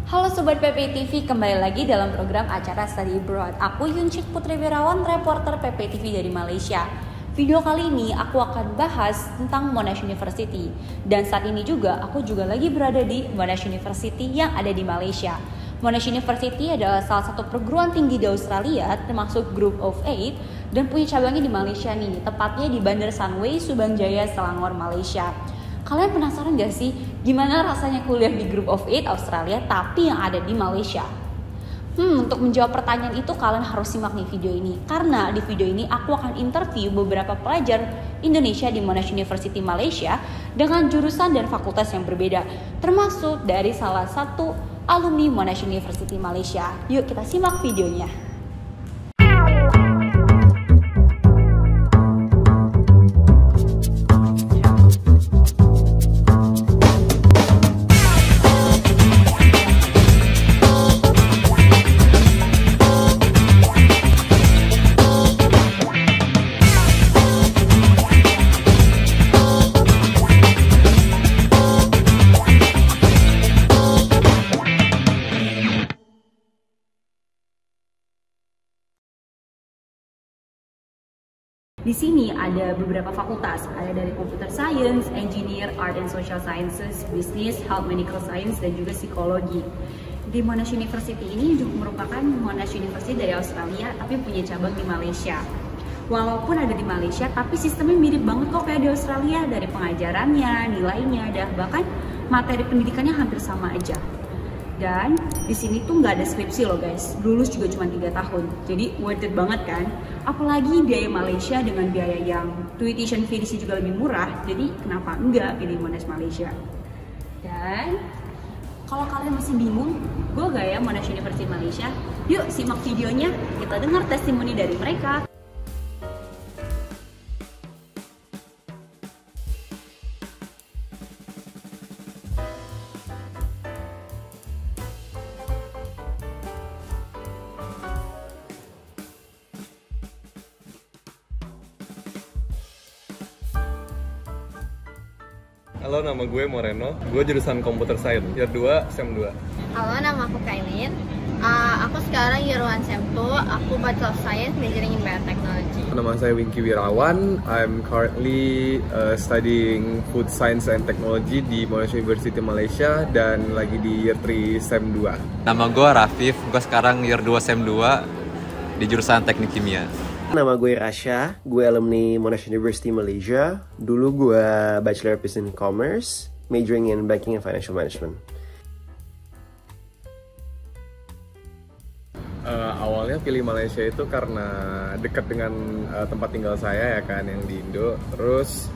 Halo Sobat PPTV, kembali lagi dalam program acara Study Abroad. Aku Yuncik Putri Wirawan, reporter PPTV dari Malaysia. Video kali ini aku akan bahas tentang Monash University. Dan saat ini juga aku lagi berada di Monash University yang ada di Malaysia. Monash University adalah salah satu perguruan tinggi di Australia termasuk Group of 8 dan punya cabangnya di Malaysia nih, tepatnya di Bandar Sunway, Subang Jaya, Selangor, Malaysia. Kalian penasaran gak sih gimana rasanya kuliah di Group of 8 Australia tapi yang ada di Malaysia? Untuk menjawab pertanyaan itu kalian harus simak nih video ini. Karena di video ini aku akan interview beberapa pelajar Indonesia di Monash University Malaysia dengan jurusan dan fakultas yang berbeda. Termasuk dari salah satu alumni Monash University Malaysia. Yuk kita simak videonya. Di sini ada beberapa fakultas, ada dari Computer Science, Engineer, Art and Social Sciences, Business, Health Medical Science, dan juga Psikologi. Di Monash University ini juga merupakan Monash University dari Australia, tapi punya cabang di Malaysia. Walaupun ada di Malaysia, tapi sistemnya mirip banget kok kayak di Australia, dari pengajarannya, nilainya, dan bahkan materi pendidikannya hampir sama aja. Dan di sini tuh nggak ada skripsi loh guys, lulus juga cuma 3 tahun, jadi worth it banget kan? Apalagi biaya Malaysia dengan biaya yang tuition fee juga lebih murah, jadi kenapa enggak pilih Monash Malaysia? Dan kalau kalian masih bingung, gue gak ya Monash University Malaysia? Yuk simak videonya, kita dengar testimoni dari mereka. Halo, nama gue Moreno. Gue jurusan Computer Science, year 2, SEM 2. Halo, nama aku Kailin. Aku sekarang year 1 SEM 2. Aku Bachelor of Science, majoring in Biotechnology. Nama saya Winky Wirawan. I'm currently studying Food Science and Technology di Monash University Malaysia dan lagi di year 3 SEM 2. Nama gue Rafif. Gue sekarang year 2 SEM 2 di jurusan Teknik Kimia. Nama gue Rasha, gue alumni Monash University Malaysia. Dulu gue Bachelor of Business and Commerce, majoring in Banking and Financial Management. Awalnya pilih Malaysia itu karena dekat dengan tempat tinggal saya ya kan, yang di Indo. Terus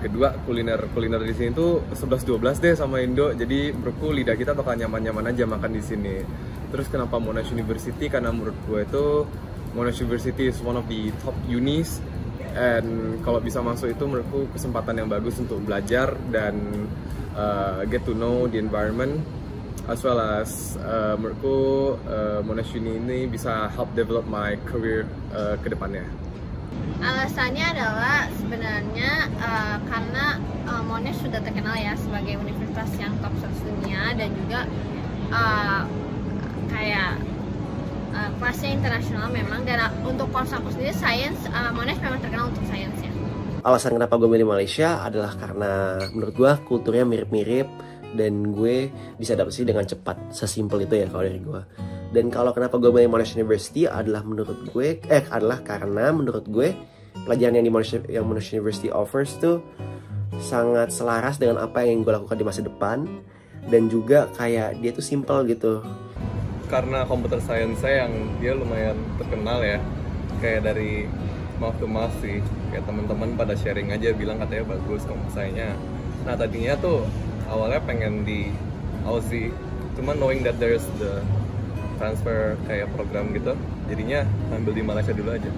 kedua kuliner di sini tuh 11-12 deh sama Indo. Jadi menurutku lidah kita bakal nyaman-nyaman aja makan di sini. Terus kenapa Monash University? Karena menurut gue itu Monash University is one of the top unis, and kalau bisa masuk itu menurutku kesempatan yang bagus untuk belajar dan get to know the environment, as well as menurutku Monash Uni ini bisa help develop my career ke depannya. Alasannya adalah sebenarnya karena Monash sudah terkenal ya sebagai universitas yang top 100 dunia dan juga kayak kelasnya internasional memang, dan untuk course aku sendiri science, Monash memang terkenal untuk science-nya. Alasan kenapa gue milih Malaysia adalah karena menurut gue kulturnya mirip-mirip dan gue bisa adaptasi dengan cepat, sesimpel itu ya kalau dari gue. Dan kalau kenapa gue milih Monash University adalah karena menurut gue pelajaran yang Monash University offers tuh sangat selaras dengan apa yang gue lakukan di masa depan, dan juga kayak dia tuh simple gitu. Karena Computer Science saya yang dia lumayan terkenal ya, kayak dari mouth to mouth sih, kayak teman-teman pada sharing aja bilang katanya bagus Computer Science-nya. Nah tadinya tuh awalnya pengen di Aussie, cuman knowing that there's the transfer kayak program gitu, jadinya ambil di Malaysia dulu aja.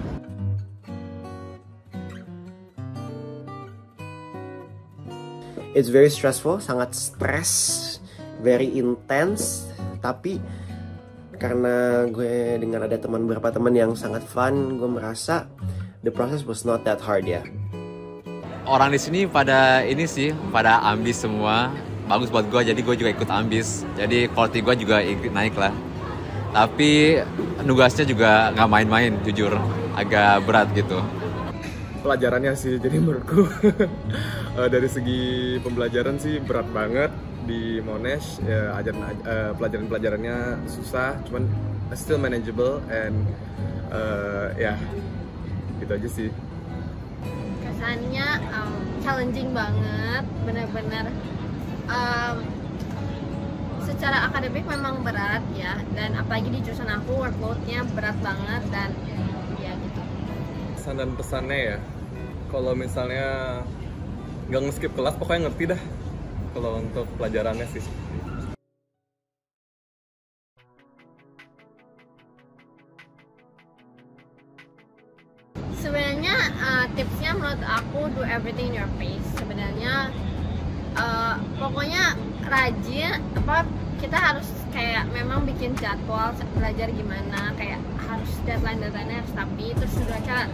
It's very stressful, sangat stress, very intense, tapi karena gue dengan ada beberapa teman yang sangat fun, gue merasa the process was not that hard ya. Orang di sini pada ambis semua, bagus buat gue, jadi gue juga ikut ambis. Jadi quality gue juga naik lah. Tapi nugasnya juga nggak main-main, jujur agak berat gitu. Pelajarannya sih, jadi menurutku dari segi pembelajaran sih berat banget di Monash. Ya, pelajaran-pelajarannya susah, cuman still manageable and ya gitu aja sih. Kesannya challenging banget, benar-benar secara akademik memang berat ya, dan apalagi di jurusan aku workload-nya berat banget dan ya gitu. Pesan dan pesannya ya, kalau misalnya nggak nge-skip kelas pokoknya ngerti dah kalau untuk pelajarannya sih. Sebenarnya tipsnya menurut aku do everything in your pace. Sebenarnya pokoknya rajin, kita harus kayak memang bikin jadwal belajar gimana, kayak harus deadline-nya harus tapi terus juga cara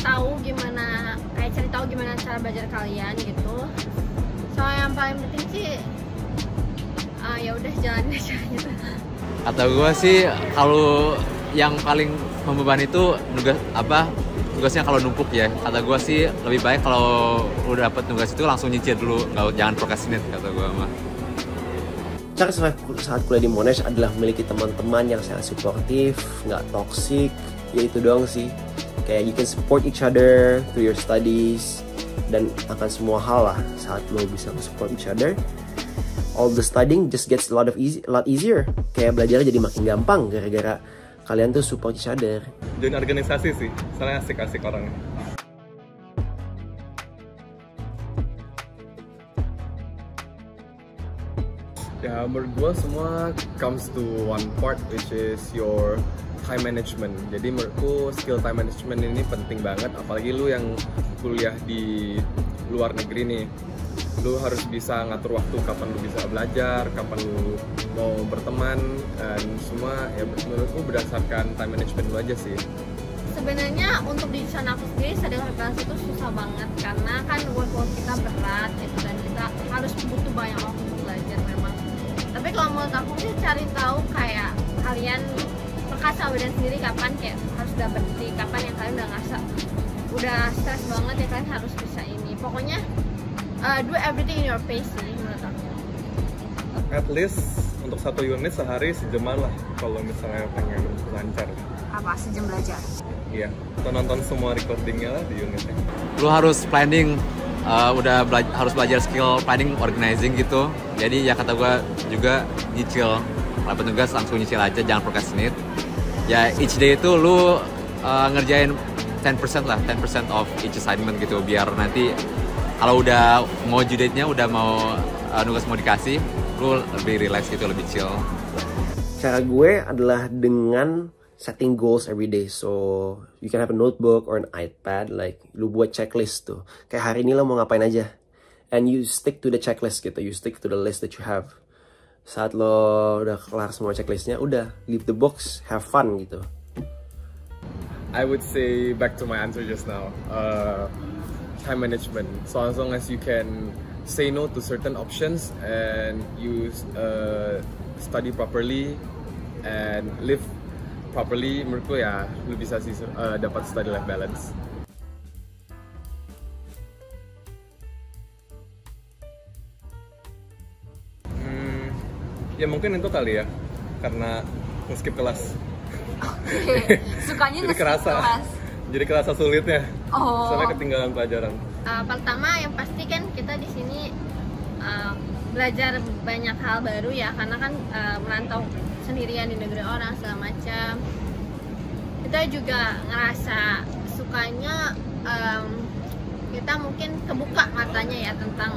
tahu gimana, kayak cari tahu gimana cara belajar kalian gitu. So yang paling penting sih ya udah jalan aja gitu. Kata gue sih kalau yang paling membebani itu tugasnya kalau numpuk ya. Kata gue sih lebih baik kalau udah dapet tugas itu langsung nyicil dulu, jangan procrastinate kata gue mah. Cara saat kuliah di Monash adalah memiliki teman-teman yang sangat suportif, nggak toxic, ya itu doang sih. Kayak you can support each other through your studies, dan akan semua hal lah saat lo bisa support each other. All the studying just gets a lot easier. Kayak belajarnya jadi makin gampang gara-gara kalian tuh support each other. Join organisasi sih, soalnya asik-asik orangnya. Ya menurut gue semua comes to one part, which is your time management. Jadi menurutku skill time management ini penting banget, apalagi lu yang kuliah di luar negeri nih. Lu harus bisa ngatur waktu, kapan lu bisa belajar, kapan lu mau berteman, dan semua ya menurutku berdasarkan time management lu aja sih. Sebenarnya untuk di jurusan aku sendiri study life balance itu susah banget karena kan workload kita berat gitu, dan kita harus butuh banyak waktu untuk belajar memang. Tapi kalau menurut aku sih cari tahu kayak kalian peka badan sendiri kapan kayak harus udah berhenti, kapan yang kalian udah ngerasa udah stres banget ya kalian harus bisa ini. Pokoknya do everything in your pace sih menurut aku. At least untuk satu unit sehari sejaman lah kalau misalnya pengen lancar. Apa sejam belajar? Iya, atau nonton semua recordingnya lah di unitnya. Lu harus planning, harus belajar skill planning, organizing gitu. Jadi ya kata gue juga nyicil, dapat tugas langsung nyicil aja, jangan procrastinate. Ya each day itu lu ngerjain 10% lah, 10% of each assignment gitu, biar nanti kalau udah mau due date-nya, udah mau nugas mau dikasih, lu lebih relax gitu, lebih chill. Cara gue adalah dengan setting goals every day. So you can have a notebook or an iPad, like lu buat checklist tuh. Kayak hari ini lo mau ngapain aja, and you stick to the checklist gitu. You stick to the list that you have. Saat lo udah kelar semua checklistnya, udah leave the box, have fun gitu. I would say back to my answer just now, time management. So as long as you can say no to certain options and you study properly and live properly, menurutku ya lu bisa sih dapat study life balance. Ya mungkin itu kali ya, karena nge-skip kelas. Sukanya Jadi kelas. Jadi kerasa sulitnya. Oh. Soalnya ketinggalan pelajaran. Pertama yang pasti kan kita di sini belajar banyak hal baru ya, karena kan merantau sendirian di negeri orang segala macam. Kita juga ngerasa sukanya kita mungkin kebuka matanya ya tentang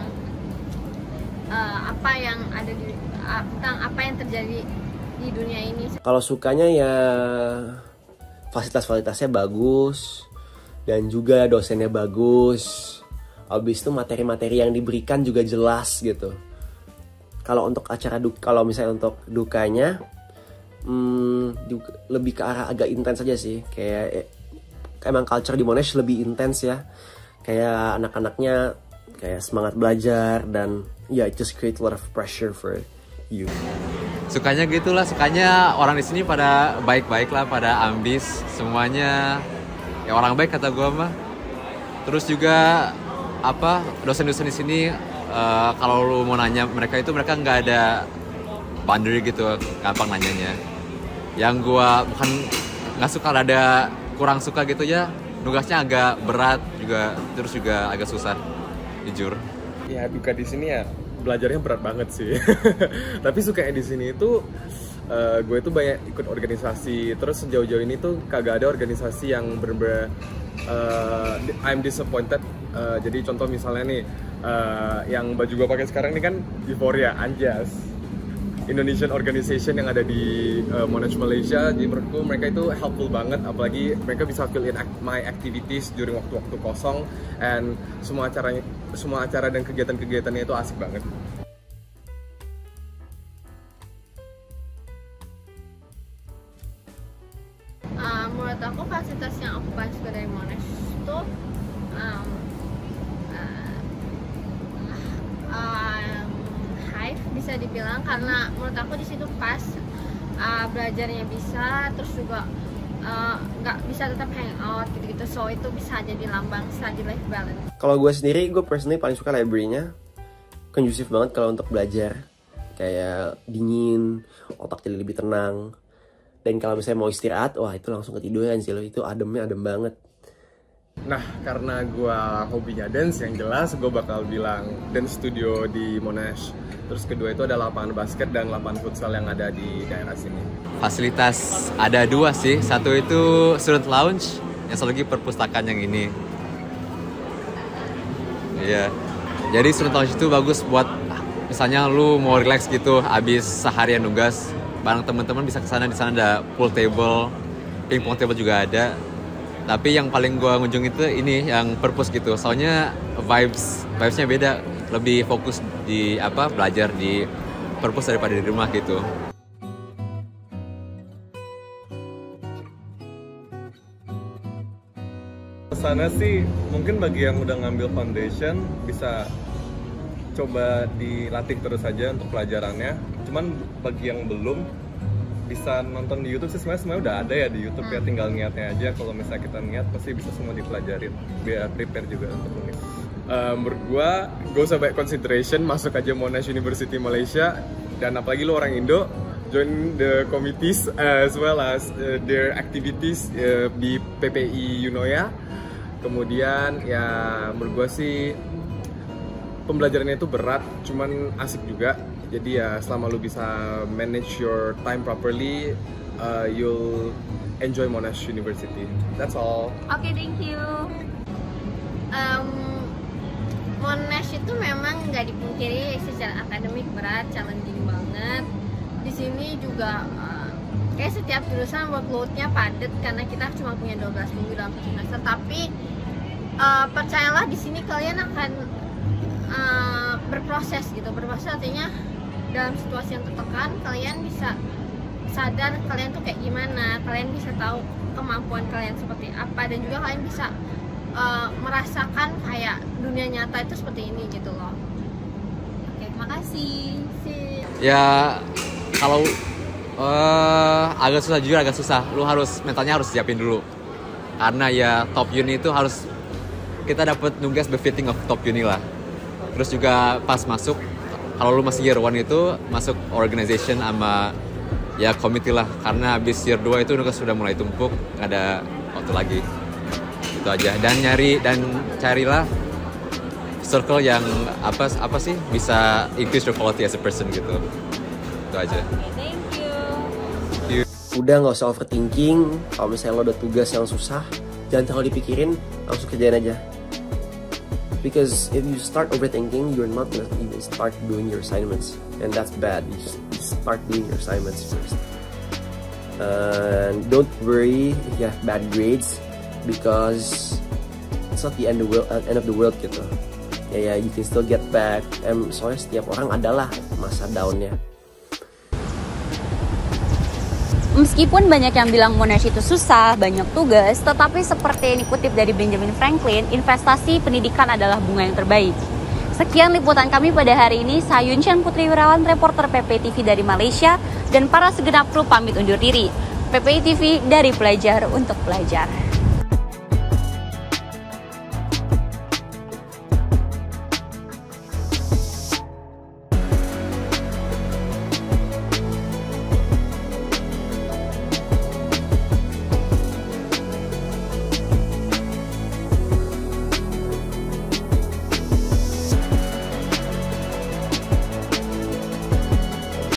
apa yang ada tentang apa yang terjadi di dunia ini. Kalau sukanya ya fasilitas-fasilitasnya bagus, dan juga dosennya bagus. Habis itu materi-materi yang diberikan juga jelas gitu. Kalau untuk acara kalau misalnya untuk dukanya lebih ke arah agak intens aja sih. Kayak emang culture di Monash lebih intens ya. Kayak anak-anaknya kayak semangat belajar, dan yeah, it just creates a lot of pressure for you. Sukanya gitulah, sukanya orang di sini pada baik-baik lah, pada ambis, semuanya ya orang baik kata gue mah. Terus juga apa, dosen-dosen di sini kalau lu mau nanya mereka nggak ada boundary gitu, gampang nanyanya. Yang gue bukan nggak suka, ada kurang suka gitu ya, nugasnya agak berat juga, terus juga agak susah, jujur. Ya duka di sini ya belajarnya berat banget sih. Tapi sukanya di sini itu gue tuh banyak ikut organisasi. Terus sejauh-jauh ini tuh kagak ada organisasi yang bener-bener I'm disappointed. Jadi contoh misalnya nih yang baju gue pakai sekarang ini kan Euphoria, Anjas, Indonesian organization yang ada di Monash Malaysia. Jadi menurutku mereka itu helpful banget, apalagi mereka bisa fill in my activities during waktu-waktu kosong, and semua acara dan kegiatan-kegiatannya itu asik banget. Menurut aku fasilitas yang aku paling suka dari Monash itu Hive bisa dibilang, karena menurut aku di situ pas belajarnya bisa, terus juga nggak bisa tetap hangout gitu-gitu, so itu bisa jadi lambang study life balance. Kalau gue sendiri, gue personally paling suka library-nya. Kondusif banget kalau untuk belajar, kayak dingin, otak jadi lebih tenang. Dan kalau misalnya mau istirahat, wah itu langsung ketiduran sih loh, itu ademnya adem banget. Nah, karena gue hobinya dance, yang jelas gue bakal bilang dance studio di Monash. Terus kedua itu ada lapangan basket dan lapangan futsal yang ada di daerah sini. Fasilitas ada dua sih, satu itu student lounge, yang satu lagi perpustakaan yang ini. Iya, jadi student lounge itu bagus buat misalnya lu mau relax gitu, abis seharian nugas, bareng teman-teman bisa kesana. Di sana ada pool table, ping pong table juga ada. Tapi yang paling gua ngunjung itu ini yang perpus gitu, soalnya vibesnya beda, lebih fokus di belajar di perpus daripada di rumah gitu. Kesana sih mungkin bagi yang udah ngambil foundation bisa coba dilatih terus aja untuk pelajarannya. Cuman bagi yang belum, bisa nonton di YouTube sih, sebenarnya udah ada ya di YouTube ya, tinggal niatnya aja. Kalau misalnya kita niat pasti bisa semua dipelajarin, biar prepare juga untuk unik. Menurut gua usah banyak consideration, masuk aja Monash University Malaysia, dan apalagi lu orang Indo, join the committees as well as their activities di PPI Eunoia. Kemudian ya menurut gua sih pembelajarannya itu berat, cuman asik juga. Jadi ya selama lu bisa manage your time properly, you'll enjoy Monash University. That's all. Oke, thank you. Monash itu memang nggak dipungkiri secara akademik berat, challenging banget. Di sini juga kayak setiap jurusan workload-nya padat karena kita cuma punya 12 minggu dalam satu semester. Tapi percayalah di sini kalian akan berproses gitu. Berproses artinya dalam situasi yang tertekan kalian bisa sadar kalian tuh kayak gimana, kalian bisa tahu kemampuan kalian seperti apa, dan juga kalian bisa merasakan kayak dunia nyata itu seperti ini gitu loh. Oke, terima kasih. Ya kalau agak susah, jujur agak susah. Lu harus mentalnya harus siapin dulu, karena ya top uni itu harus kita dapat nugas befitting of top uni lah. Terus juga pas masuk, kalau lu masih year 1 itu masuk organization sama ya committee lah, karena habis year 2 itu nugas sudah mulai tumpuk, nggak ada waktu lagi. Itu aja, dan carilah circle yang apa sih bisa increase your quality as a person gitu. Itu aja. Thank you. Udah nggak usah overthinking. Kalau misalnya lo ada tugas yang susah, jangan terlalu dipikirin, langsung kerjain aja. Because if you start overthinking, you're not gonna even start doing your assignments, and that's bad. You just start doing your assignments first. And don't worry if you have bad grades, because it's not the end of the world gitu. Ya, you can still get back. Soalnya setiap orang adalah masa downnya. Meskipun banyak yang bilang Monash itu susah, banyak tugas, tetapi seperti yang dikutip dari Benjamin Franklin, investasi pendidikan adalah bunga yang terbaik. Sekian liputan kami pada hari ini. Saya Yunchan Putri Wirawan, reporter PPI TV dari Malaysia, dan para segenap kru pamit undur diri. PPI TV dari pelajar untuk pelajar.